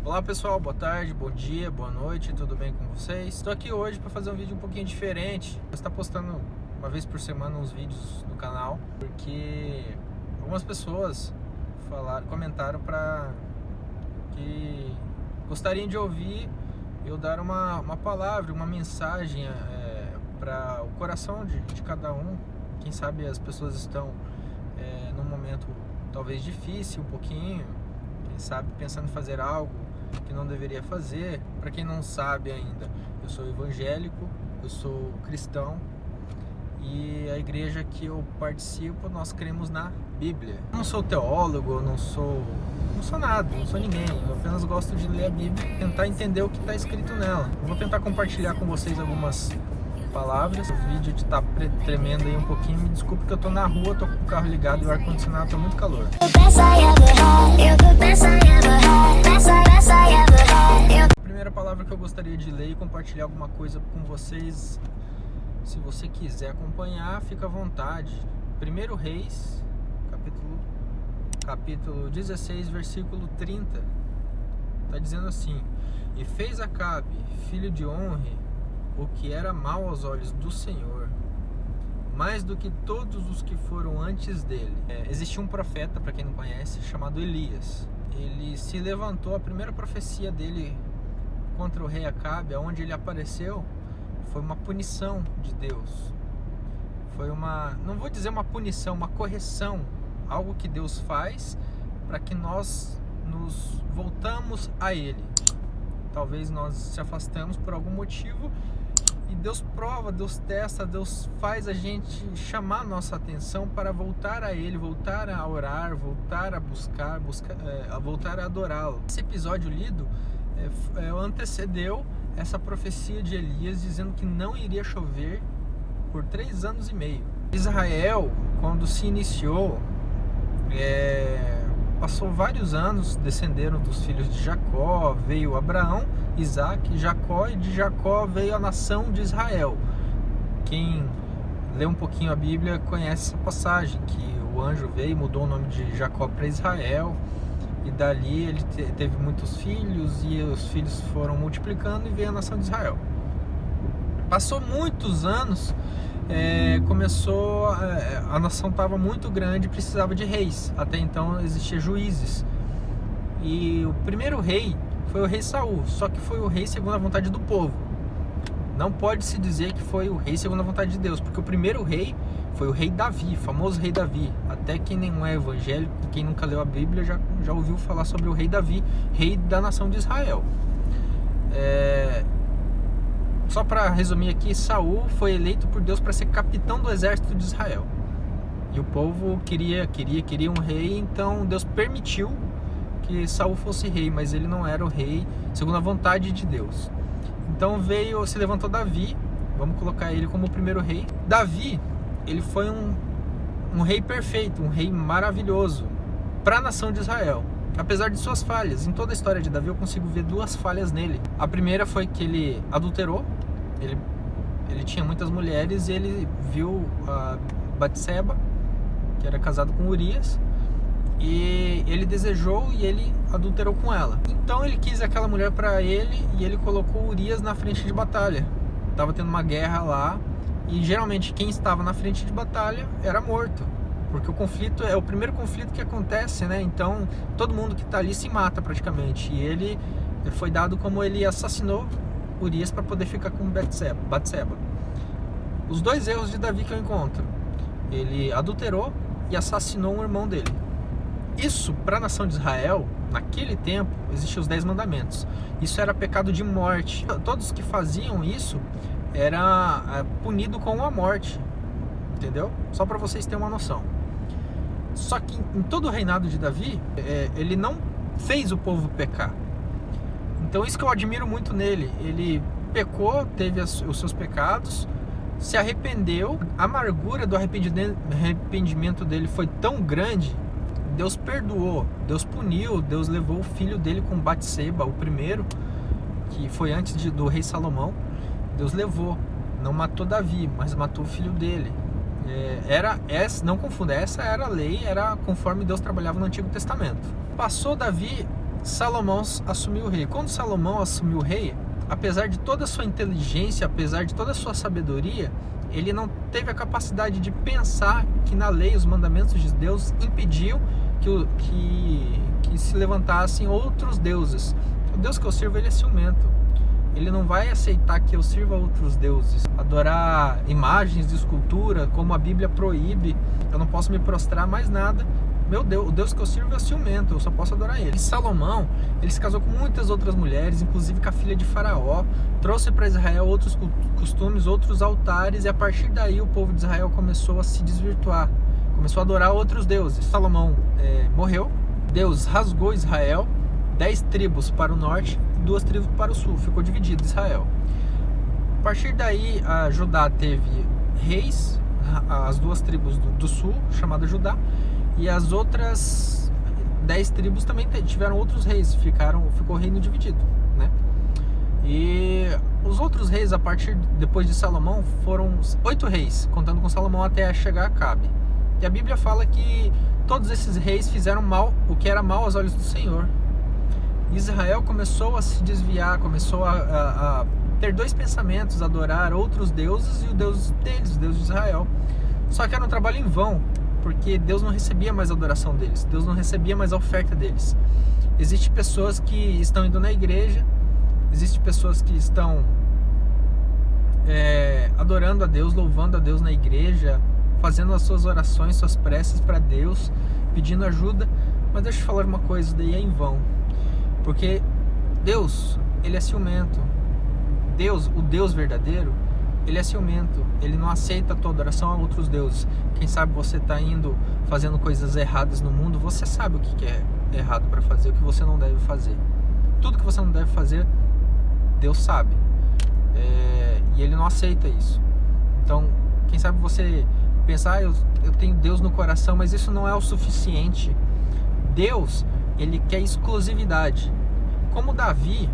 Olá pessoal, boa tarde, bom dia, boa noite, tudo bem com vocês? Estou aqui hoje para fazer um vídeo um pouquinho diferente. Eu estou postando uma vez por semana uns vídeos no canal, porque algumas pessoas comentaram para que gostariam de ouvir eu dar uma palavra, uma mensagem para o coração de cada um. Quem sabe as pessoas estão num momento talvez difícil um pouquinho, quem sabe pensando em fazer algo que não deveria fazer. Para quem não sabe ainda, eu sou evangélico, eu sou cristão e a igreja que eu participo, nós cremos na Bíblia. Eu não sou teólogo, eu não sou nada, não sou ninguém. Eu apenas gosto de ler a Bíblia e tentar entender o que está escrito nela. Eu vou tentar compartilhar com vocês algumas palavras. O vídeo está tremendo aí um pouquinho, me desculpe que eu tô na rua, tô com o carro ligado e o ar-condicionado tá muito calor. A primeira palavra que eu gostaria de ler e compartilhar alguma coisa com vocês, se você quiser acompanhar, fica à vontade. 1 Reis, capítulo 16, versículo 30, tá dizendo assim: e fez Acabe, filho de Onre, o que era mal aos olhos do Senhor, mais do que todos os que foram antes dele. Existia um profeta, para quem não conhece, chamado Elias. Ele se levantou, a primeira profecia dele contra o rei Acabe, onde ele apareceu, foi uma punição de Deus. Foi não vou dizer uma punição, uma correção, algo que Deus faz para que nós nos voltamos a Ele. Talvez nós se afastamos por algum motivo e Deus prova, Deus testa, Deus faz a gente chamar a nossa atenção para voltar a Ele, voltar a orar, voltar a buscar, voltar a adorá-lo. Esse episódio lido antecedeu essa profecia de Elias dizendo que não iria chover por 3 anos e meio. Israel, quando se iniciou, passou vários anos, descenderam dos filhos de Jacó, veio Abraão, Isaac, Jacó, e de Jacó veio a nação de Israel. Quem lê um pouquinho a Bíblia conhece essa passagem, que o anjo veio e mudou o nome de Jacó para Israel, e dali ele teve muitos filhos, e os filhos foram multiplicando e veio a nação de Israel. Passou muitos anos, a nação estava muito grande, precisava de reis. Até então existiam juízes, e o primeiro rei foi o rei Saul, só que foi o rei segundo a vontade do povo. Não pode se dizer que foi o rei segundo a vontade de Deus, porque o primeiro rei foi o rei Davi, famoso rei Davi. Até quem não é evangélico, quem nunca leu a Bíblia, já ouviu falar sobre o rei Davi, rei da nação de Israel. Só para resumir aqui, Saul foi eleito por Deus para ser capitão do exército de Israel. E o povo queria um rei, então Deus permitiu que Saul fosse rei, mas ele não era o rei segundo a vontade de Deus. Então se levantou Davi, vamos colocar ele como o primeiro rei. Davi, ele foi um rei perfeito, um rei maravilhoso para a nação de Israel. Apesar de suas falhas, em toda a história de Davi eu consigo ver 2 falhas nele. A primeira foi que ele adulterou, ele tinha muitas mulheres e ele viu a Batseba, que era casado com Urias, e ele desejou e ele adulterou com ela. Então ele quis aquela mulher para ele e ele colocou Urias na frente de batalha. Estava tendo uma guerra lá e geralmente quem estava na frente de batalha era morto, porque o conflito é o primeiro conflito que acontece, né? Então todo mundo que está ali se mata praticamente. E ele foi dado como ele assassinou Urias para poder ficar com Batseba. Os 2 erros de Davi que eu encontro: ele adulterou e assassinou um irmão dele. Isso, para a nação de Israel, naquele tempo, existiam os 10 mandamentos. Isso era pecado de morte. Todos que faziam isso era punido com a morte, entendeu? Só para vocês terem uma noção. Só que em todo o reinado de Davi, ele não fez o povo pecar. Então isso que eu admiro muito nele. Ele pecou, teve os seus pecados, se arrependeu. A amargura do arrependimento dele foi tão grande, Deus perdoou, Deus puniu, Deus levou o filho dele com Batseba, o primeiro, que foi antes do rei Salomão. Deus levou, não matou Davi, mas matou o filho dele. Não confunda, essa era a lei, era conforme Deus trabalhava no Antigo Testamento. Passou Davi Salomão assumiu o rei. Quando Salomão assumiu o rei, apesar de toda a sua inteligência, apesar de toda a sua sabedoria, ele não teve a capacidade de pensar que na lei, os mandamentos de Deus impediam que se levantassem outros deuses. O Deus que eu sirvo, ele é ciumento. Ele não vai aceitar que eu sirva outros deuses. Adorar imagens de escultura, como a Bíblia proíbe. Eu não posso me prostrar mais nada. Meu Deus, o Deus que eu sirvo é ciumento, eu só posso adorar ele. E Salomão, ele se casou com muitas outras mulheres, inclusive com a filha de Faraó, trouxe para Israel outros costumes, outros altares, e a partir daí o povo de Israel começou a se desvirtuar, começou a adorar outros deuses. Salomão morreu, Deus rasgou Israel, 10 tribos para o norte e 2 tribos para o sul, ficou dividido Israel. A partir daí, a Judá teve reis, as 2 tribos do sul, chamada Judá, e as outras 10 tribos também tiveram outros reis, ficou o reino dividido, né? E os outros reis, depois de Salomão, foram 8 reis, contando com Salomão até chegar a Acabe. E a Bíblia fala que todos esses reis fizeram mal, o que era mal aos olhos do Senhor. Israel começou a se desviar, começou a ter 2 pensamentos, adorar outros deuses e o Deus deles, o Deus de Israel. Só que era um trabalho em vão, porque Deus não recebia mais a adoração deles, Deus não recebia mais a oferta deles. Existem pessoas que estão indo na igreja, existem pessoas que estão adorando a Deus, louvando a Deus na igreja, fazendo as suas orações, suas preces para Deus, pedindo ajuda, mas deixa eu te falar uma coisa, daí é em vão, porque Deus, ele é ciumento. Deus, o Deus verdadeiro, ele é ciumento, ele não aceita a tua adoração a outros deuses. Quem sabe você está indo fazendo coisas erradas no mundo, você sabe o que é errado para fazer, o que você não deve fazer. Tudo que você não deve fazer, Deus sabe. E ele não aceita isso. Então, quem sabe você pensar, eu tenho Deus no coração, mas isso não é o suficiente. Deus, ele quer exclusividade. Como Davi,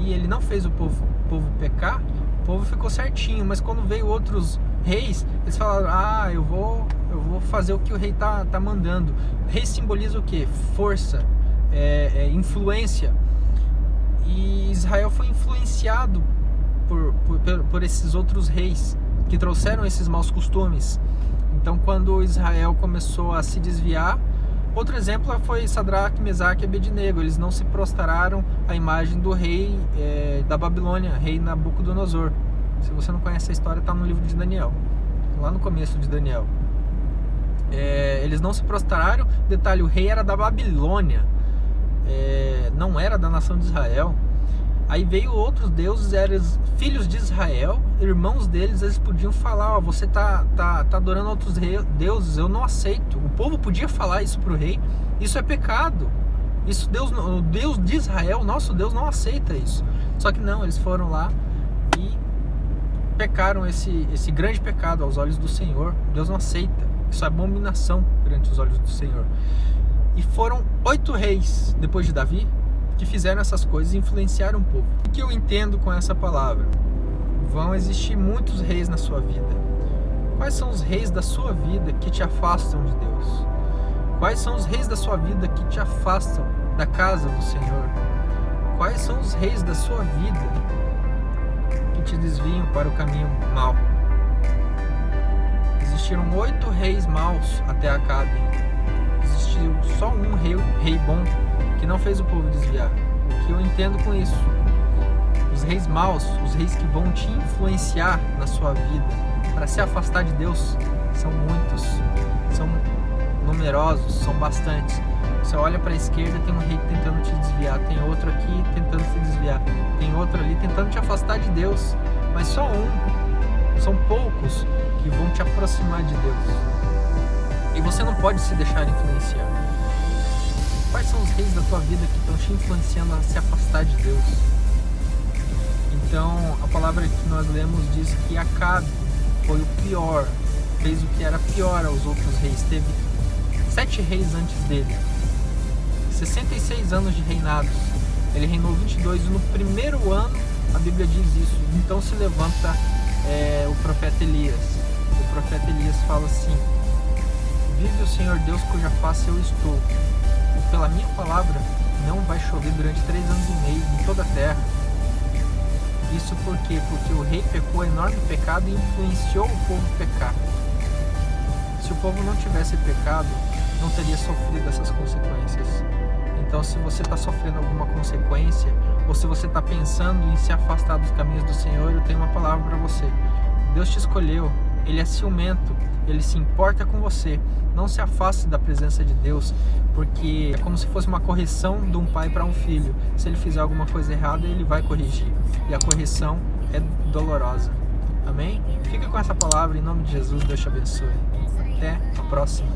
ele não fez o povo pecar, o povo ficou certinho, mas quando veio outros reis, eles falaram, eu vou fazer o que o rei tá mandando. Rei simboliza o quê? Força, influência. E Israel foi influenciado por esses outros reis que trouxeram esses maus costumes. Então, quando Israel começou a se desviar, outro exemplo foi Sadraque, Mesaque e Abednego. Eles não se prostraram à imagem do rei da Babilônia, rei Nabucodonosor. Se você não conhece a história, está no livro de Daniel, lá no começo de Daniel. Eles não se prostraram. Detalhe, o rei era da Babilônia, não era da nação de Israel. Aí veio outros deuses, eram filhos de Israel, irmãos deles, eles podiam falar, você tá adorando outros deuses, eu não aceito. O povo podia falar isso pro rei, isso é pecado. Isso o Deus de Israel, nosso Deus, não aceita isso. Só que não, eles foram lá e pecaram esse grande pecado aos olhos do Senhor. Deus não aceita, isso é abominação perante os olhos do Senhor. E foram 8 reis, depois de Davi, que fizeram essas coisas e influenciaram o povo. O que eu entendo com essa palavra? Vão existir muitos reis na sua vida. Quais são os reis da sua vida que te afastam de Deus? Quais são os reis da sua vida que te afastam da casa do Senhor? Quais são os reis da sua vida que te desviam para o caminho mau? Existiram 8 reis maus até Acabe. Existiu só um rei bom que não fez o povo desviar. O que eu entendo com isso? Os reis maus, os reis que vão te influenciar na sua vida para se afastar de Deus, são muitos, são numerosos, são bastantes. Você olha para a esquerda, tem um rei tentando te desviar, tem outro aqui tentando se desviar, tem outro ali tentando te afastar de Deus, mas só um. São poucos que vão te aproximar de Deus. E você não pode se deixar influenciar. Quais são os reis da tua vida que estão te influenciando a se afastar de Deus? Então, a palavra que nós lemos diz que Acabe foi o pior, fez o que era pior aos outros reis. Teve 7 reis antes dele, 66 anos de reinados. Ele reinou 22 e no primeiro ano, a Bíblia diz isso. Então se levanta o profeta Elias. O profeta Elias fala assim: vive o Senhor Deus cuja face eu estou. Pela minha palavra não vai chover durante 3 anos e meio em toda a terra. Isso por quê? Porque o rei pecou enorme pecado e influenciou o povo a pecar. Se o povo não tivesse pecado, não teria sofrido essas consequências. Então, se você está sofrendo alguma consequência, ou se você está pensando em se afastar dos caminhos do Senhor, eu tenho uma palavra para você. Deus te escolheu, Ele é ciumento, Ele se importa com você. Não se afaste da presença de Deus, porque é como se fosse uma correção de um pai para um filho. Se ele fizer alguma coisa errada, Ele vai corrigir. E a correção é dolorosa. Amém? Fica com essa palavra, em nome de Jesus, Deus te abençoe. Até a próxima.